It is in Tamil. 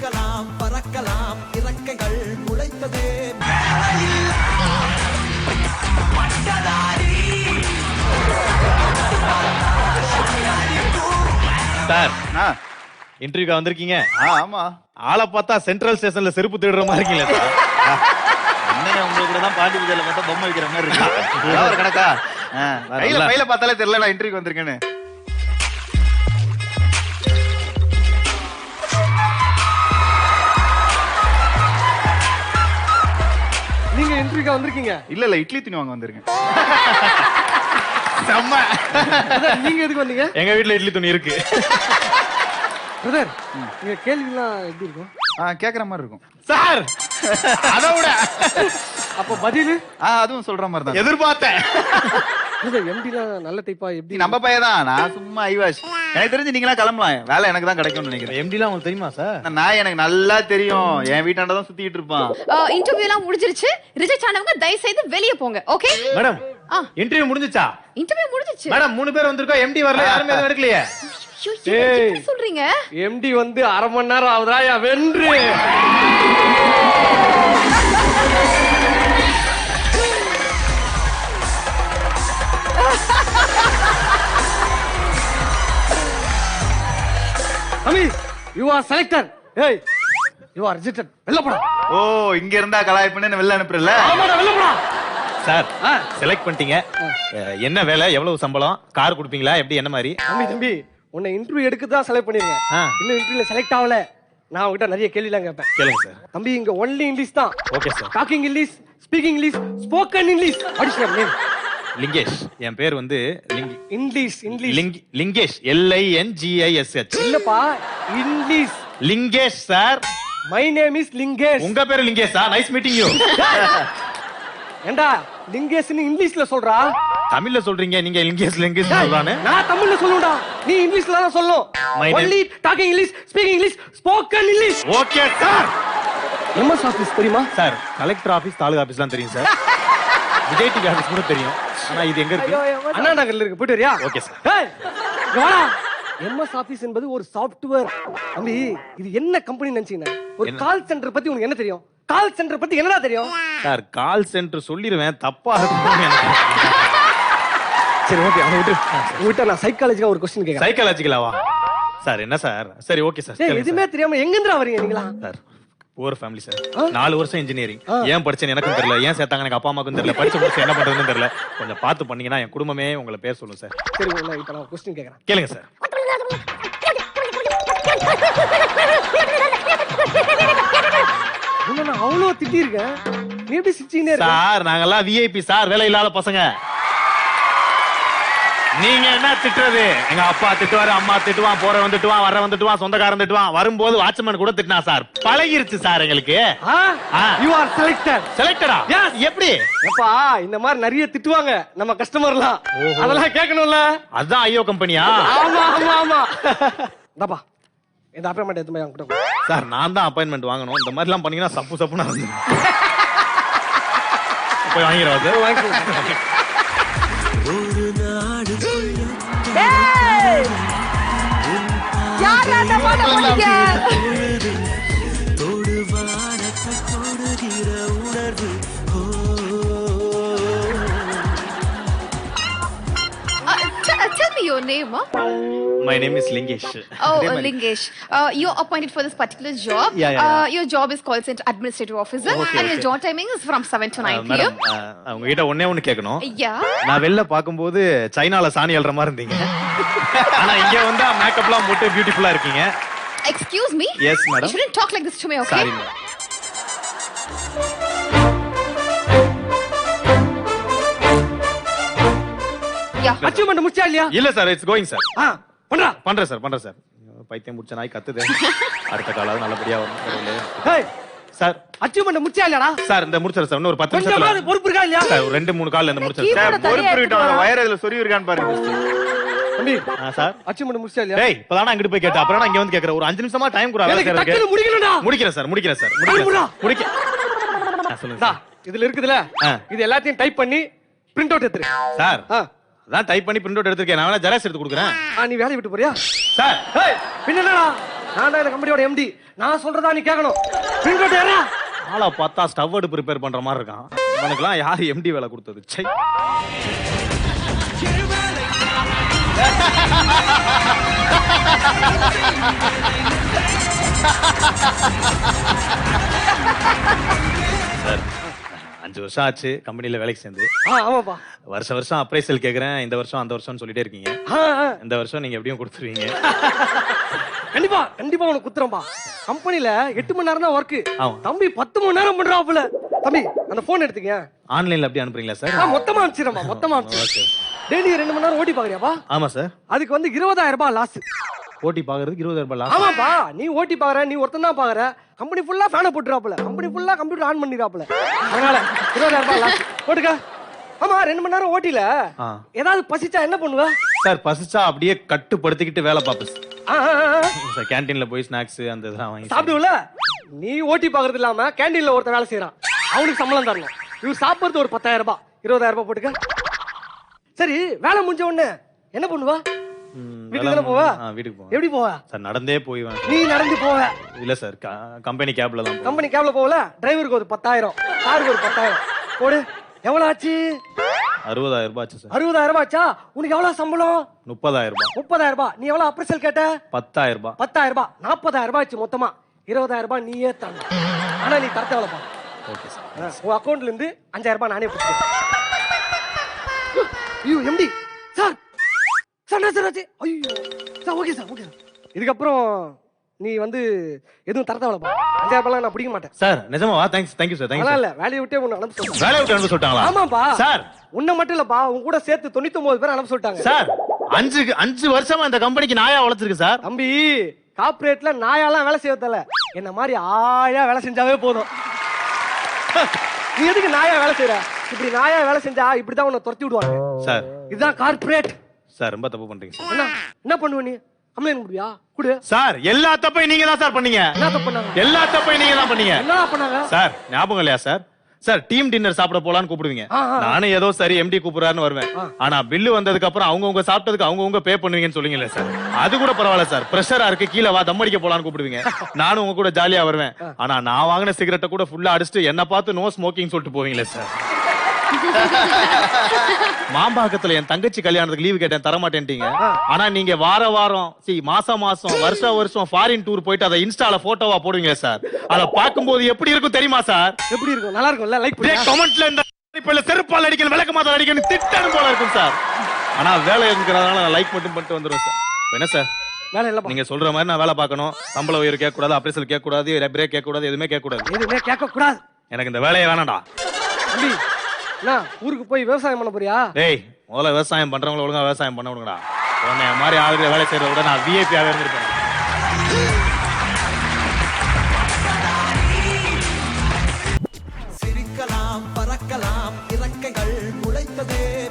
மிதக்கலாம் பறக்கலாம் இறக்கைகள் முளைத்ததே சார் இன்டர்வியூக்கு வந்திருக்கீங்க. ஆமா. ஆளை பார்த்தா சென்ட்ரல் ஸ்டேஷன்ல செருப்பு தேடுற மாதிரி இருக்கீங்களா சார்? என்னங்க உங்களுக்கு கூட தான் பாண்டி பூஜையில பார்த்தா பொம்மை வைக்கிற மாதிரி இருக்கு. ஒரு கணக்கா கையில பார்த்தாலே தெரியல நான் இன்டர்வியூக்கு வந்திருக்கேன்னு. நீங்க இன்டர்வியூக்கு வந்திருக்கீங்க? இல்ல இட்லி துணி வாங்க வந்திருக்கேன். செம்ம. நீங்க எதுக்கு வந்தீங்க? எங்க வீட்ல இட்லி துணி இருக்கு. பிரதர், நீங்க கேள்விலாம் எப்படி இருக்கும்? கேக்குற மாதிரி இருக்கும் சார். அத விட அப்ப பதில் அதுவும் சொல்ற மாதிரி தான் எதிர்பார்த்தேன். எம்டிலாம் நல்ல டைப்பா எப்படி? நம்ம பையன் தான். நான் சும்மா ஐவாஷ். எனக்கு தெரிஞ்சு நீங்களா கிளம்பலாம். வேலை எனக்கு தான் கிடைக்கும்னு நினைக்கிறேன். எம்டிலாம் உங்களுக்கு தெரியுமா சார்? நான் எனக்கு நல்லா தெரியும். என் வீட்டாண்ட தான் சுத்திட்டு இருப்பான். இன்டர்வியூ எல்லாம் முடிஞ்சிருச்சு. ரிஜெக்ட் ஆனவங்க தயவு செய்து வெளிய போங்க. ஓகே மேடம், இன்டர்வியூ முடிஞ்சிச்சா? இன்டர்வியூ முடிஞ்சிருச்சு மேடம் 3 பேர் வந்திருக்கோம். எம்டி வரல, யாருமே எதுவும் எடுக்கலையே. என்ன சொல்றீங்க? எம்டி வந்து அரை மணி நேரம் ஆகுதாயா வென்று. அமி, you are selected. Hey, you are rejected. வெளில போடா. ஓ, இங்க இருந்தா கலாய்ப்புன்னு வெளில அனுப்புறல. ஆமாடா, வெளில போடா. சார், செலக்ட் பண்ணிட்டீங்க. என்ன வேலை, எவ்வளவு சம்பளம், கார் கொடுப்பீங்களா, எப்படி, என்ன மாதிரி? தம்பி உன்னை இன்டர்வியூ எடுக்க தான் செலக்ட் பண்ணிருக்கேன். இன்னும் இன்டர்வியூல செலக்ட் ஆகல. நான் உங்ககிட்ட நிறைய கேள்விலாம் கேட்பேன். கேளுங்க சார். தம்பி இங்க ஒன்லி இங்கிலீஷ் தான். Okay sir. Talking English, speaking English, spoken English. What is your name? Lingesh. என் பேர் வந்து இங்கிலீஷ். லிங்கேஷ். LINGISH. இல்லப்பா, English. Lingesh sir. My name is Lingesh. உங்க பேரு லிங்கேஷா? Nice meeting you. ஏண்டா லிங்கேஷ்னு இங்கிலீஷ்ல சொல்றா? தமிழ்ல சொல்றீங்க நீங்க. லிங்கேஷ் சொல்றானே. நான் தமிழ்ல சொல்லுடா. நீ இங்கிலீஷ்ல தான் சொல்லணும். Only talking English, speaking English, spoken English. Okay sir. MS office தெரியுமா சார்? கலெக்டர் ஆபீஸ், தாலுகா ஆபீஸ்லாம் தெரியும் சார். விஜய் டிவி ஆபீஸ் கூட தெரியும். ஆனா இது எங்க இருக்கு? அண்ணா நகர்ல இருக்கு. போயிட்டு வரியா? Okay sir. ஏய் இங்க வாடா. எம்எஸ் ஆபீஸ் என்பது ஒரு சாஃப்ட்வேர். தம்பி இது என்ன கம்பெனி நினைச்சீங்க? ஒரு கால் சென்டர் பத்தி உனக்கு என்ன தெரியும்? கால் சென்டர் பத்தி என்னடா தெரியும்? சார் கால் சென்டர் சொல்லிடுவேன், தப்பா இருக்கும் எனக்கு. சரி ஓகே, அதை விட்டு நான் சைக்காலஜிக்கா ஒரு क्वेश्चन கேக்குறேன். சைக்காலஜிக்கலாவா சார்? என்ன சார்? சரி ஓகே சார். எதுவுமே தெரியாம எங்கந்திரா வரீங்க நீங்களா? Sir poor family sir. 4 வருஷம் இன்ஜினியரிங். ஏன் படிச்சேன்னு எனக்கும் தெரியல, ஏன் சேர்த்தாங்க எனக்கு அப்பா அம்மாக்கும் தெரியல, படிச்சு முடிச்சு என்ன பண்றதுன்னு தெரியல. கொஞ்சம் பார்த்து பண்ணீங்கன்னா என் குடும்பமே உங்களை பேர் சொல்லும் சார். சரி இப்ப நான் क्वेश्चन கேக்குறேன். கேளுங்க சார். என்ன நான் அவ்வளவு திட்டி இருக்கேன், நீ எப்படி சிரிச்சீனே இருக்க? சார் நாங்கெல்லாம் விஐபி சார், வேலை இல்லாத பசங்க. நீங்க என்ன திட்டுறது? எங்க அப்பா திட்டுவாரு, அம்மா திட்டுவான், போறவன் திட்டுவான், வரவன் திட்டுவான், சொந்தக்காரன் திட்டுவான், வரும்போது வாட்ச்மேன் கூட திட்டினா சார். பழகிருச்சு சார் எங்களுக்கு. You are selected. செலக்டடா? எப்படி? எப்பா இந்த மாதிரி நிறைய திட்டுவாங்க நம்ம கஸ்டமர்லாம். அதெல்லாம் கேட்கணும்ல. அதான் ஐயோ கம்பெனியா? ஆமா ஆமா ஆமா. டப்பா இந்த அப்பாயின்மென்ட் எடுத்து போய் அங்க கொடு. சார் நான் தான் அப்பாயின்மென்ட் வாங்கணும். இந்த மாதிரி எல்லாம் பண்ணீங்கன்னா சப்பு சப்புனா வந்து போய் வாங்கிடுவா சார். வாங்கிக்கோ. ஒரு நாடு யாரா அந்த பாட்ட போடுங்க? தொடுவானத்தை தொடுகிற உணர்வு. Tell me your name. My name is Lingesh. Oh, Lingesh. You're appointed for this particular job. Yeah. Your job is call center administrative officer. And your job timing is from 7 to 9 madam, p.m. உங்ககிட்ட ஒண்ணு கேட்கணும். Yeah. நான் வெளில பாக்கும்போது சைனால சாணி எழுற மாதிரி இருந்தீங்க. ஆனா இங்க வந்தா மேக்கப்லாம் போட்டு பியூட்டிஃபுல்லா இருக்கீங்க. Excuse me? Yes, madam. You shouldn't talk like this to me, okay? Sorry, madam. Yeah. Achievement முடிச்சா இல்லையா? இல்ல சார், இட்ஸ் கோயிங் சார். பண்றா. பண்றேன் சார். பைத்தியம் முடிச்ச நாய் கத்துது. அடுத்த காலாவது நல்லபடியா வரும். ஹேய் சார் அச்சீவ்மென்ட் முடிச்சா இல்லடா? சார் இந்த முடிச்சறேன் சார். இன்னும் ஒரு 10 கொஞ்சம் நிமிஷத்துல பொறுப்பு இருக்கா இல்லையா? சார் ஒரு 2-3 கால்ல இந்த முடிச்சறேன் சார். பொறுப்பு இருக்கட்டும். வயர் இதுல சொறி இருக்கான்னு பாருங்க. தம்பி சார் அச்சீவ்மென்ட் முடிச்சா இல்லையா? டேய் இப்பதானே அங்கிட்டு போய் கேட்ட, அப்புறம் நான் இங்க வந்து கேக்குறேன். ஒரு 5 நிமிஷமா டைம் குறா. எனக்கு டக்குனு முடிக்கணும்டா. முடிக்கிறேன் சார். சொல்லுங்க டா இதுல இருக்குதுல, இது எல்லாத்தையும் டைப் பண்ணி பிரிண்ட் அவுட் எடுத்துரு சார். அதான் டைப் பண்ணி பிரிண்ட் அவுட் எடுத்துக்கேன். நான் வேணா ஜெராக்ஸ் எடுத்து கொடுக்குறேன். நீ வேலைய விட்டு போறியா சார்? ஏய் பின்னடா நான் தான் இந்த கம்பெனியோட எம்டி. நான் சொல்றதா நீ கேட்கணும். பிரிண்ட் அவுட் ஏறா. ஆளை பார்த்தா ஸ்டவ் அடுப்பு ப்ரிப்பேர் பண்ற மாதிரி இருக்கான். உனக்குலாம் யார் எம்டி வேலை கொடுத்தது? சை. சார் 5 வருஷம் ஆச்சு கம்பெனில வேலைக்கு சேர்ந்து. ஆமாப்பா. வருஷம் அப்ரைசல் கேக்குறேன். இந்த வருஷம் அந்த வருஷம்னு சொல்லிட்டே இருக்கீங்க. இந்த வருஷம் நீங்க எப்படியும் கொடுத்துருவீங்க. கண்டிப்பா உனக்கு குத்துறம்பா. கம்பெனில 8 மணி நேரம் தான் ஒர்க். ஆமா. தம்பி 10 மணி நேரம் பண்றாப்புல. தம்பி அந்த போன் எடுத்துக்க. ஆன்லைன்ல அப்படியே அனுப்புறீங்களா சார்? மொத்தமா அனுப்பிச்சிரம்பா. மொத்தமா அனுப்பிச்சு. டெய்லி 2 மணி நேரம் ஓட்டி பாக்குறியாப்பா? ஆமா சார். அதுக்கு வந்து 20,000 ரூபாய் லாஸ். ஓட்டி பாக்குறதுக்கு 20,000 ரூபாய் லாஸ்? ஆமாப்பா. நீ ஓட்டி பாக்குற, நீ ஒருத்தன் தான் பாக்குற. கம்பெனி ஃபுல்லா ஃபேனை போட்டுறாப்புல. கம்பெனி ஃபுல்லா கம்ப்யூட்டர் ஆன் பண்ணிராப்புல. அதனால 20,000 ரூபாய் லாஸ். போட்டுக்க. ஆமா 2 மணி நேரம் ஓட்டில ஏதாவது பசிச்சா என்ன பண்ணுவ? சார் பசிச்சா அப்படியே கட்டுப்படுத்திக்கிட்டு வேலை பாப்பேன் சார். கேண்டீன்ல போய் ஸ்நாக்ஸ் அந்த இதெல்லாம் வாங்கி சாப்பிடுவல. நீ ஓட்டி பாக்குறது இல்லாம கேண்டீன்ல ஒருத்தன் வேலை செய்யறான். அவனுக்கு சம்பளம் தரணும். இவர் சாப்பிடுறது ஒரு 10,000 ரூபாய். 20,000 ரூபாய் போட்டுக்க. சரி வேலை முடிஞ்ச உடனே என்ன பண்ணுவா? வீட்டுக்கு போவா? வீட்டுக்கு போவேன். எப்படி போவ? சார் நடந்தே போவேன். நீ நடந்து போவ? இல்ல சார் கம்பெனி கேப்ல தான். கம்பெனி கேப்ல போவல. டிரைவருக்கு ஒரு 10,000, காருக்கு ஒரு 10,000 போடு. எவ்வளவு ஆச்சு? 60,000 ரூபாய் ஆச்சு சார். 60,000 ரூபாய் ஆச்சா? உனக்கு எவ்வளவு சம்பளம்? 30,000 ரூபாய். 30,000 ரூபாய். நீ எவ்வளவு அப்ரைசல் கேட்ட? 10,000 ரூபாய். 10,000 ரூபாய். 40,000 ரூபாய் ஆச்சு மொத்தமா. 20,000 ரூபாய் நீயே தரணும். ஆனா நீ தரத்த எவ்வளவுப்பா? Okay sir. உன் அக்கவுண்ட்ல இருந்து 5,000 ரூபாய் நானே போட்டுக்கிறேன். ஐயோ எம்டி சார். சார் சார் ஆச்சு. ஐயோ சார் ஓகே சார் ஓகே. இதுக்கப்புறம் நீ வந்து எதுவும் தரத்த எவ்வளவுப்பா? 5,000 ரூபாய் நான் பிடிக்க மாட்டேன். சார் நிஜமாவா? Thank you sir. அதெல்லாம் இல்ல. வேலையை விட்டே உன்னை அனுப்ப சொல்லிட்டாங்க. வேலையை விட்டு அனுப்ப சொல்லிட்டாங்களா? ஆமாப்பா சார். உன்னை மட்டும் இல்லப்பா, உன் கூட சேர்த்து 99 பேர் அனுப்ப சொல்லிட்டாங்க. சார் 5 வருஷமா இந்த கம்பெனிக்கு நாயா வளர்த்திருக்கு சார். தம்பி கார்ப்பரேட்ல நாயாலாம் வேலை செய்யறதில்ல. என்ன மாதிரி ஆயா வேலை செஞ்சாவே போதும். நீ எதுக்கு நாயா வேலை செய்யற? இப்படி நாயா வேலை செஞ்சா இப்படிதான் உன்னை துரத்தி விடுவாங்க சார். இதுதான் கார்ப்பரேட். சார் ரொம்ப தப்பு பண்றீங்க சார். என்ன பண்ணுவ நீ? கம்ப்ளைண்ட் முடியா? குடு. சார் எல்லா தப்பையும் நீங்க தான் சார் பண்ணீங்க. என்ன தப்பு பண்ணாங்க? எல்லா தப்பையும் நீங்க தான் பண்ணீங்க. என்ன பண்ணாங்க? சார் ஞாபகம் இல்லையா சார்? சார் டீம் டின்னர் சாப்பிட போலான்னு கூப்பிடுவீங்க. நானும் ஏதோ சரி எம்டி கூப்பிடுறாருன்னு வருவேன். ஆனா பில்லு வந்ததுக்கு அப்புறம் அவங்கவுங்க சாப்பிட்டதுக்கு அவங்கவுங்க பே பண்ணுவீங்கன்னு சொல்லுவீங்கல்ல சார். அது கூட பரவாயில்ல சார். பிரஷரா இருக்கு கீழே வா தம் அடிக்க போலான்னு கூப்பிடுவீங்க. நானும் உங்க கூட ஜாலியா வருவேன். ஆனா நான் வாங்கின சிகரெட்டை கூட ஃபுல்லா அடிச்சுட்டு என்ன பார்த்து நோ ஸ்மோக்கிங் சொல்லிட்டு போவீங்களே சார். மாம்பாக்கத்துல என் தங்கச்சி கல்யாணத்துக்கு லீவு கேட்டேன் தரமாட்டேன்ட்டீங்க. ஆனா நீங்க வாரம் மாசம் வருஷம் ஃபாரின் டூர் போயிட்டு அதை இன்ஸ்டால போட்டோவா போடுவீங்க சார். அத பாக்கும்போது எப்படி இருக்கும் தெரியுமா சார்? எப்படி இருக்கும்? நல்லா இருக்கும்ல? லைக் பண்ணு. கமெண்ட்ல இந்த இப்ப செருப்பால் அடிக்கணும் விளக்க மாதம் அடிக்கணும் திட்டணும் போல இருக்கும் சார். ஆனா வேலை இருக்கிறதுனால நான் லைக் மட்டும் பண்ணிட்டு வந்துருவேன் சார். என்ன சார் வேலை இல்லப்பா. நீங்க சொல்ற மாதிரி நான் வேலை பார்க்கணும். சம்பள உயர் கேட்க கூடாது, அப்ரைசல் கேட்க கூடாது, பிரேக் கேட்க கூடாது, எதுவுமே கேட்க கூடாது. எதுவுமே கேட்க கூடாது. எனக்கு இந்த வேலையை வேணாம்டா. தம்பி என்ன ஊருக்கு போய் விவசாயம் பண்ண போறியா? டேய் முதல்ல விவசாயம் பண்றவங்கள ஒழுங்கா விவசாயம் பண்ண விடுங்கடா. உன்னை மாதிரி ஆளுங்க வேலை செய்யறத விட நான் விஐபி ஆக இருந்திருப்பேன்.